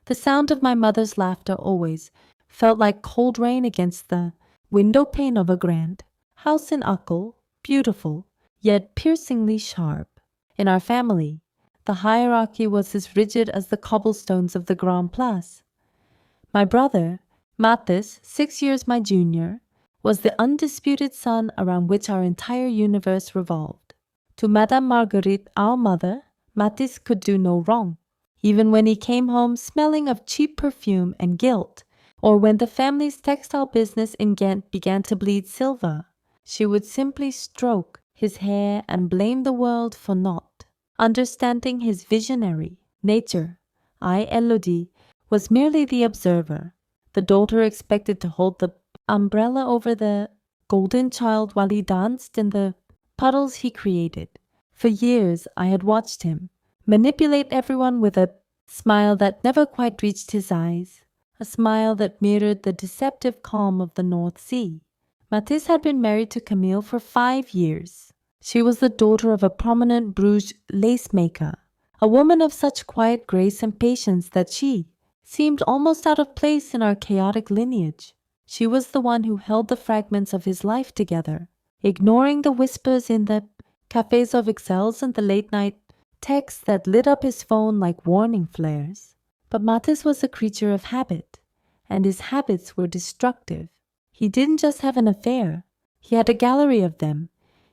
The sound of my mother's laughter always felt like cold rain against the window pane of a grand house in Uccle, beautiful, yet piercingly sharp. In our family, the hierarchy was as rigid as the cobblestones of the Grand Place. My brother, Mathis, 6 years my junior, was the undisputed sun around which our entire universe revolved. To Madame Marguerite, our mother, Mathis could do no wrong. Even when he came home smelling of cheap perfume and guilt, or when the family's textile business in Ghent began to bleed silver, she would simply stroke his hair and blame the world for naught. Understanding his visionary nature, I, Elodie, was merely the observer, the daughter expected to hold the umbrella over the golden child while he danced in the puddles he created. For years I had watched him manipulate everyone with a smile that never quite reached his eyes, a smile that mirrored the deceptive calm of the North Sea. Mathis had been married to Camille for 5 years. She was the daughter of a prominent Bruges lace maker, a woman of such quiet grace and patience that she seemed almost out of place in our chaotic lineage. She was the one who held the fragments of his life together, ignoring the whispers in the cafes of Excels and the late-night texts that lit up his phone like warning flares. But Mathis was a creature of habit, and his habits were destructive. He didn't just have an affair, he had a gallery of them,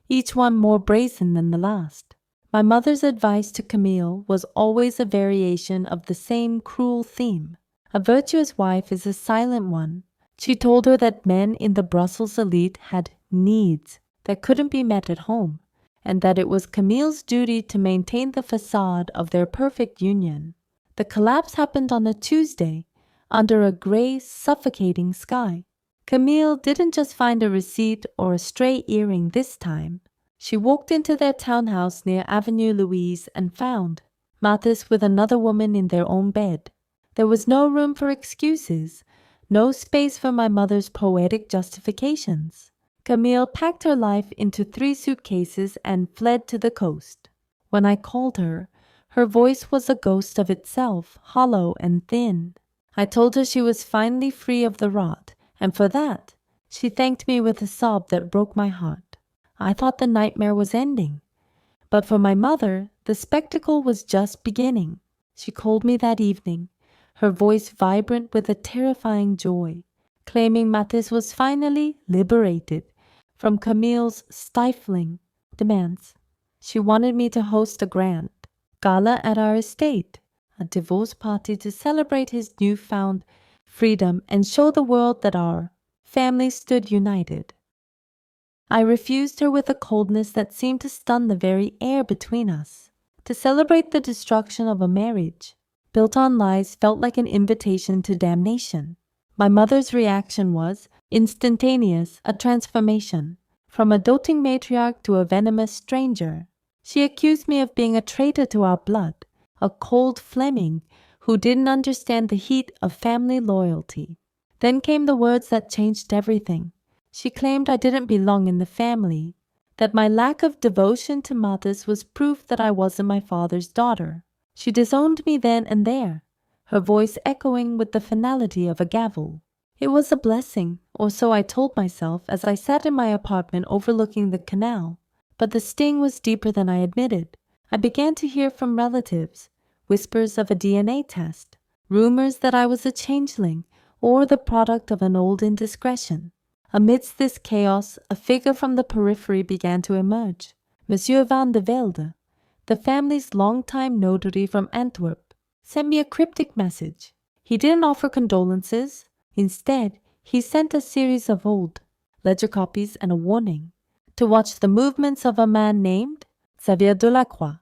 each one more brazen than the last. My mother's advice to Camille was always a variation of the same cruel theme. A virtuous wife is a silent one. She told her that men in the Brussels elite had needs that couldn't be met at home, and that it was Camille's duty to maintain the facade of their perfect union. The collapse happened on a Tuesday, under a gray, suffocating sky. Camille didn't just find a receipt or a stray earring this time. She walked into their townhouse near Avenue Louise and found Mathis with another woman in their own bed. There was no room for excuses, no space for my mother's poetic justifications. Camille packed her life into 3 suitcases and fled to the coast. When I called her, her voice was a ghost of itself, hollow and thin. I told her she was finally free of the rot, and for that, she thanked me with a sob that broke my heart. I thought the nightmare was ending, but for my mother, the spectacle was just beginning. She called me that evening, her voice vibrant with a terrifying joy, claiming Mathis was finally liberated from Camille's stifling demands. She wanted me to host a grand gala at our estate, a divorce party to celebrate his newfound freedom and show the world that our family stood united. I refused her with a coldness that seemed to stun the very air between us. To celebrate the destruction of a marriage built on lies felt like an invitation to damnation. My mother's reaction was instantaneous, a transformation. From a doting matriarch to a venomous stranger. She accused me of being a traitor to our blood, a cold Fleming who didn't understand the heat of family loyalty. Then came the words that changed everything. She claimed I didn't belong in the family, that my lack of devotion to Mathis was proof that I wasn't my father's daughter. She disowned me then and there, her voice echoing with the finality of a gavel. It was a blessing, or so I told myself as I sat in my apartment overlooking the canal, but the sting was deeper than I admitted. I began to hear from relatives, whispers of a DNA test, rumors that I was a changeling or the product of an old indiscretion. Amidst this chaos, a figure from the periphery began to emerge. Monsieur van de Velde, the family's longtime notary from Antwerp, sent me a cryptic message. He didn't offer condolences. Instead, he sent a series of old ledger copies and a warning to watch the movements of a man named Xavier Delacroix.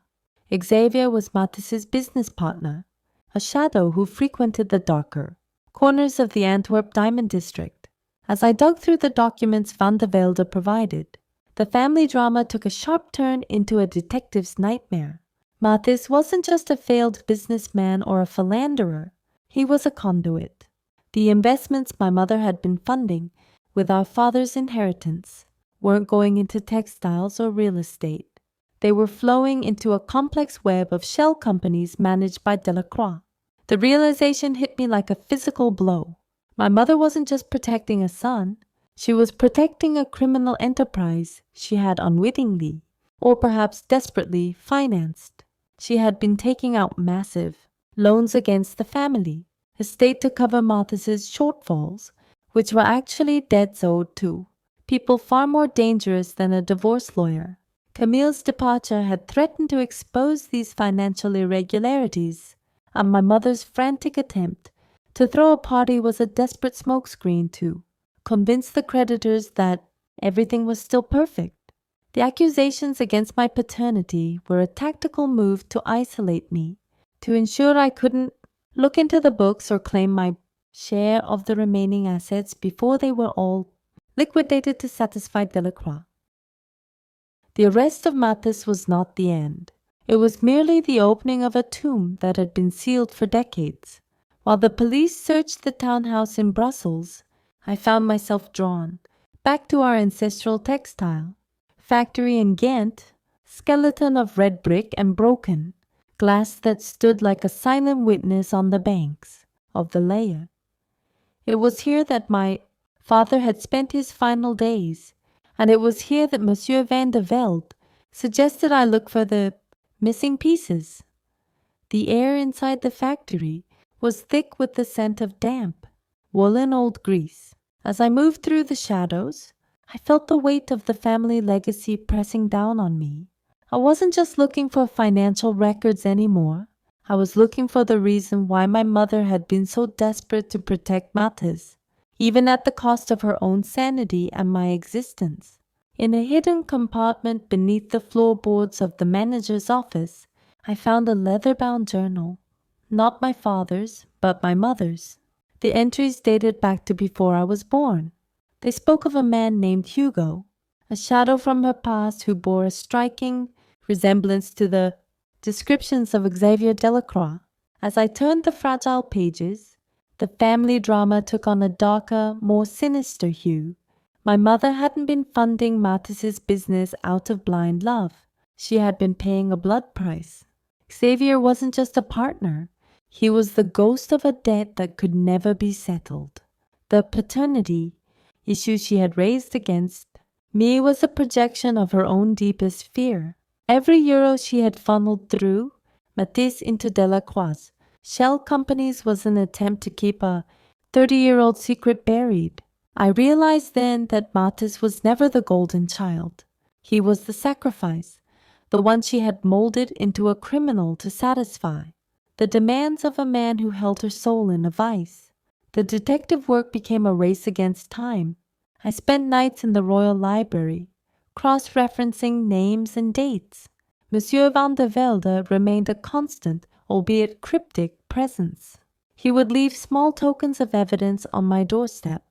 Xavier was Mathis's business partner, a shadow who frequented the darker corners of the Antwerp diamond district. As I dug through the documents Van de Velde provided, the family drama took a sharp turn into a detective's nightmare. Mathis wasn't just a failed businessman or a philanderer. He was a conduit. The investments my mother had been funding with our father's inheritance weren't going into textiles or real estate. They were flowing into a complex web of shell companies managed by Delacroix. The realization hit me like a physical blow. My mother wasn't just protecting a son, she was protecting a criminal enterprise she had unwittingly, or perhaps desperately, financed. She had been taking out massive loans against the family estate to cover Martha's shortfalls, which were actually debts owed to people far more dangerous than a divorce lawyer. Camille's departure had threatened to expose these financial irregularities, and my mother's frantic attempt to throw a party was a desperate smokescreen to convince the creditors that everything was still perfect. The accusations against my paternity were a tactical move to isolate me, to ensure I couldn't look into the books or claim my share of the remaining assets before they were all liquidated to satisfy Delacroix. The arrest of Mathis was not the end. It was merely the opening of a tomb that had been sealed for decades. While the police searched the townhouse in Brussels, I found myself drawn back to our ancestral textile factory in Ghent, skeleton of red brick and broken glass that stood like a silent witness on the banks of the Leie. It was here that my father had spent his final days, and it was here that Monsieur Van de Velde suggested I look for the missing pieces. The air inside the factory was thick with the scent of damp, woolen old grease. As I moved through the shadows, I felt the weight of the family legacy pressing down on me. I wasn't just looking for financial records anymore. I was looking for the reason why my mother had been so desperate to protect Mathis, even at the cost of her own sanity and my existence. In a hidden compartment beneath the floorboards of the manager's office, I found a leather-bound journal. Not my father's, but my mother's. The entries dated back to before I was born. They spoke of a man named Hugo, a shadow from her past who bore a striking resemblance to the descriptions of Xavier Delacroix. As I turned the fragile pages, the family drama took on a darker, more sinister hue. My mother hadn't been funding Mathis's business out of blind love. She had been paying a blood price. Xavier wasn't just a partner. He was the ghost of a debt that could never be settled. The paternity issue she had raised against me was a projection of her own deepest fear. Every euro she had funneled through Mathis into Delacroix's shell companies was an attempt to keep a 30-year-old secret buried. I realized then that Mathis was never the golden child. He was the sacrifice, the one she had molded into a criminal to satisfy the demands of a man who held her soul in a vice. The detective work became a race against time. I spent nights in the Royal Library, cross-referencing names and dates. Monsieur Van de Velde remained a constant, albeit cryptic, presence. He would leave small tokens of evidence on my doorstep.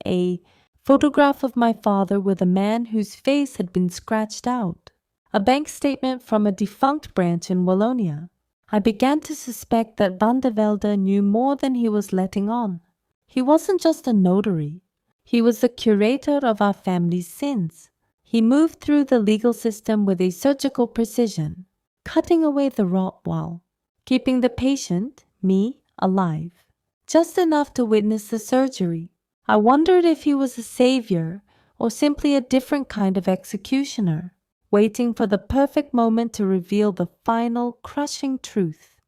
A photograph of my father with a man whose face had been scratched out. A bank statement from a defunct branch in Wallonia. I began to suspect that Van de Velde knew more than he was letting on. He wasn't just a notary. He was the curator of our family's sins. He moved through the legal system with a surgical precision, cutting away the rot wall, keeping the patient, me, alive. Just enough to witness the surgery. I wondered if he was a savior or simply a different kind of executioner, waiting for the perfect moment to reveal the final, crushing truth.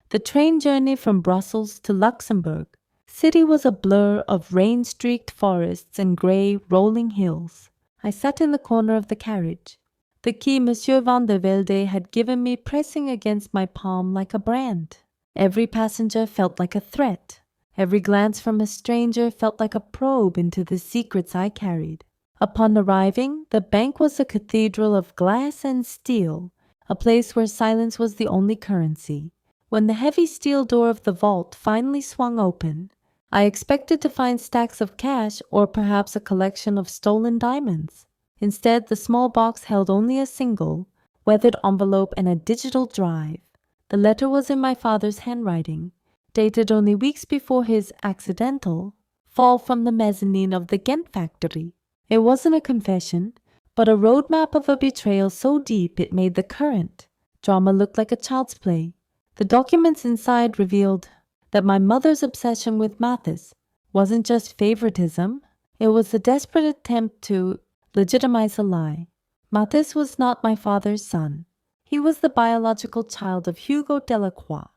The train journey from Brussels to Luxembourg city was a blur of rain-streaked forests and grey, rolling hills. I sat in the corner of the carriage, the key Monsieur Van de Velde had given me pressing against my palm like a brand. Every passenger felt like a threat. Every glance from a stranger felt like a probe into the secrets I carried. Upon arriving, the bank was a cathedral of glass and steel, a place where silence was the only currency. When the heavy steel door of the vault finally swung open, I expected to find stacks of cash or perhaps a collection of stolen diamonds. Instead, the small box held only a single, weathered envelope and a digital drive. The letter was in my father's handwriting, dated only weeks before his accidental fall from the mezzanine of the Ghent factory. It wasn't a confession, but a roadmap of a betrayal so deep it made the current drama look like a child's play. The documents inside revealed that my mother's obsession with Mathis wasn't just favoritism, it was a desperate attempt to legitimize a lie. Mathis was not my father's son. He was the biological child of Hugo Delacroix,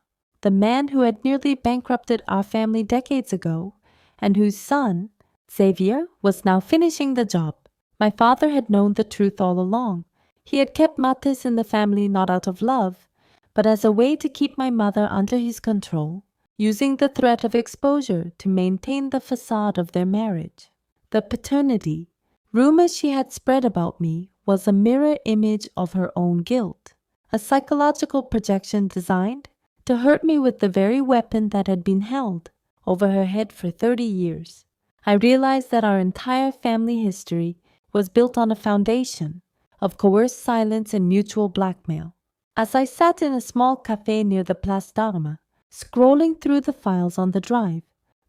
the man who had nearly bankrupted our family decades ago, and whose son, Xavier, was now finishing the job. My father had known the truth all along. He had kept Mathis in the family not out of love, but as a way to keep my mother under his control, using the threat of exposure to maintain the facade of their marriage. The paternity, rumors she had spread about me, was a mirror image of her own guilt, a psychological projection designed to hurt me with the very weapon that had been held over her head for 30 years. I realized that our entire family history was built on a foundation of coerced silence and mutual blackmail. As I sat in a small cafe near the Place d'Armes, scrolling through the files on the drive,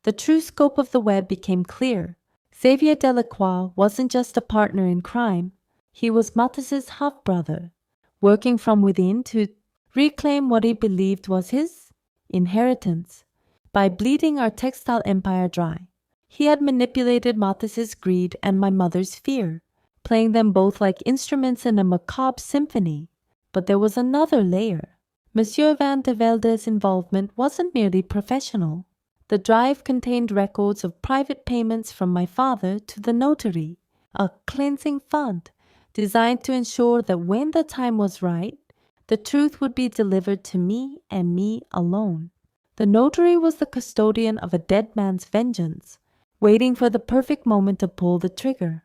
the true scope of the web became clear. Xavier Delacroix wasn't just a partner in crime, he was Mathis's half-brother, working from within to reclaim what he believed was his inheritance by bleeding our textile empire dry. He had manipulated Mathis's greed and my mother's fear, playing them both like instruments in a macabre symphony. But there was another layer. Monsieur Van de Velde's involvement wasn't merely professional. The drive contained records of private payments from my father to the notary, a cleansing fund designed to ensure that when the time was right, the truth would be delivered to me and me alone. The notary was the custodian of a dead man's vengeance, waiting for the perfect moment to pull the trigger.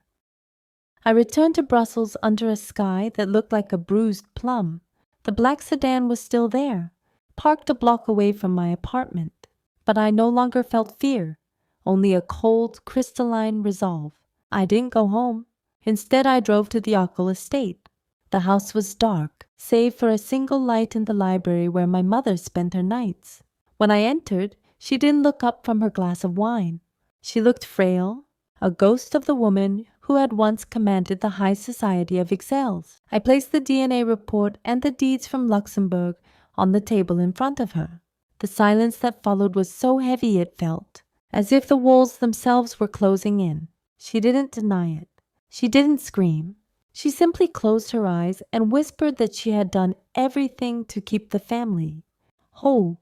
I returned to Brussels under a sky that looked like a bruised plum. The black sedan was still there, parked a block away from my apartment. But I no longer felt fear, only a cold, crystalline resolve. I didn't go home. Instead, I drove to the Ockel estate. The house was dark, save for a single light in the library where my mother spent her nights. When I entered, she didn't look up from her glass of wine. She looked frail, a ghost of the woman who had once commanded the high society of Ixelles. I placed the DNA report and the deeds from Luxembourg on the table in front of her. The silence that followed was so heavy it felt, as if the walls themselves were closing in. She didn't deny it. She didn't scream. She simply closed her eyes and whispered that she had done everything to keep the family whole.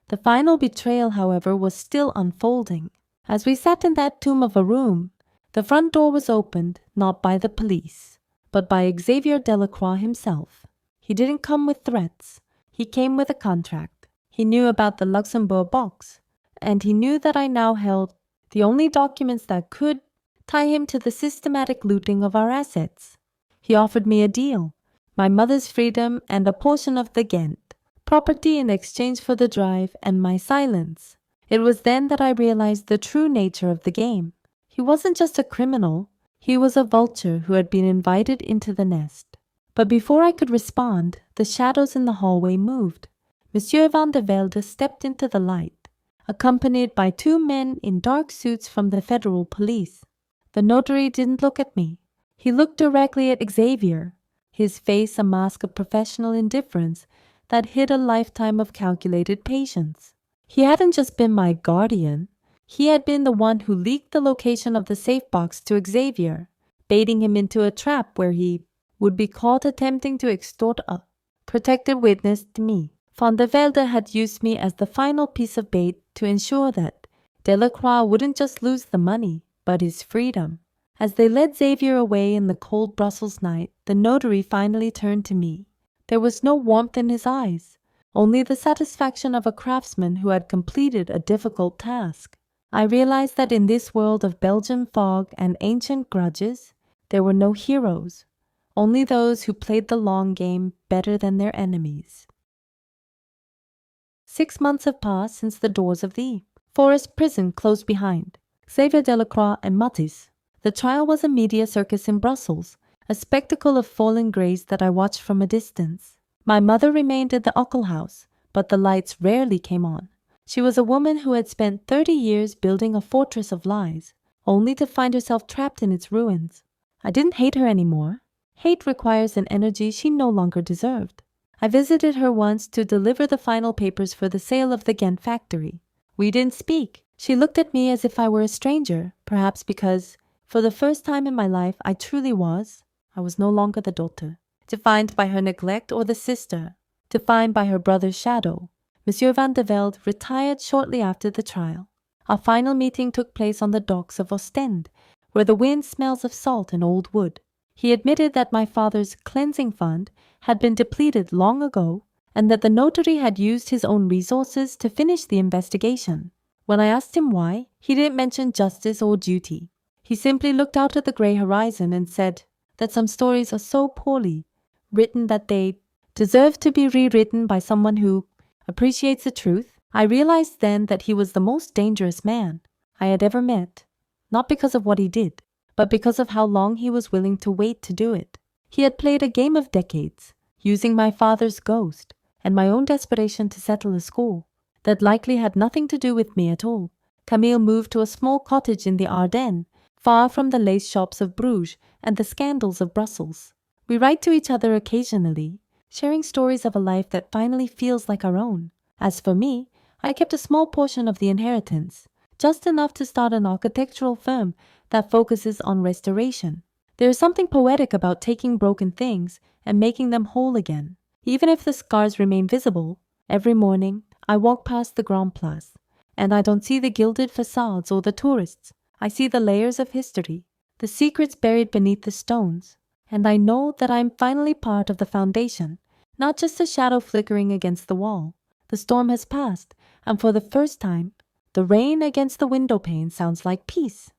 The final betrayal, however, was still unfolding. As we sat in that tomb of a room, the front door was opened not by the police, but by Xavier Delacroix himself. He didn't come with threats. He came with a contract. He knew about the Luxembourg box, and he knew that I now held the only documents that could tie him to the systematic looting of our assets. He offered me a deal, my mother's freedom and a portion of the Ghent, property in exchange for the drive and my silence. It was then that I realized the true nature of the game. He wasn't just a criminal, he was a vulture who had been invited into the nest. But before I could respond, the shadows in the hallway moved. Monsieur Van de Velde stepped into the light, accompanied by 2 men in dark suits from the federal police. The notary didn't look at me. He looked directly at Xavier, his face a mask of professional indifference that hid a lifetime of calculated patience. He hadn't just been my guardian. He had been the one who leaked the location of the safe box to Xavier, baiting him into a trap where he would be caught attempting to extort a protected witness to me. Van de Velde had used me as the final piece of bait to ensure that Delacroix wouldn't just lose the money, but his freedom. As they led Xavier away in the cold Brussels night, the notary finally turned to me. There was no warmth in his eyes, only the satisfaction of a craftsman who had completed a difficult task. I realized that in this world of Belgian fog and ancient grudges, there were no heroes, only those who played the long game better than their enemies. 6 months have passed since the doors of the Forest prison closed behind Xavier Delacroix and Mathis. The trial was a media circus in Brussels, a spectacle of fallen greys that I watched from a distance. My mother remained at the Ockel house, but the lights rarely came on. She was a woman who had spent 30 years building a fortress of lies, only to find herself trapped in its ruins. I didn't hate her anymore. Hate requires an energy she no longer deserved. I visited her once to deliver the final papers for the sale of the Ghent factory. We didn't speak. She looked at me as if I were a stranger, perhaps because, for the first time in my life, I was no longer the daughter, defined by her neglect or the sister, defined by her brother's shadow. Monsieur van der Velde retired shortly after the trial. Our final meeting took place on the docks of Ostend, where the wind smells of salt and old wood. He admitted that my father's cleansing fund had been depleted long ago and that the notary had used his own resources to finish the investigation. When I asked him why, he didn't mention justice or duty. He simply looked out at the grey horizon and said that some stories are so poorly written that they deserve to be rewritten by someone who appreciates the truth. I realized then that he was the most dangerous man I had ever met, not because of what he did, but because of how long he was willing to wait to do it. He had played a game of decades, using my father's ghost and my own desperation to settle a score that likely had nothing to do with me at all. Camille moved to a small cottage in the Ardennes, far from the lace shops of Bruges and the scandals of Brussels. We write to each other occasionally, sharing stories of a life that finally feels like our own. As for me, I kept a small portion of the inheritance, just enough to start an architectural firm that focuses on restoration. There is something poetic about taking broken things and making them whole again. Even if the scars remain visible, every morning I walk past the Grand Place, and I don't see the gilded facades or the tourists. I see the layers of history, the secrets buried beneath the stones, and I know that I am finally part of the foundation, not just a shadow flickering against the wall. The storm has passed, and for the first time, the rain against the window pane sounds like peace.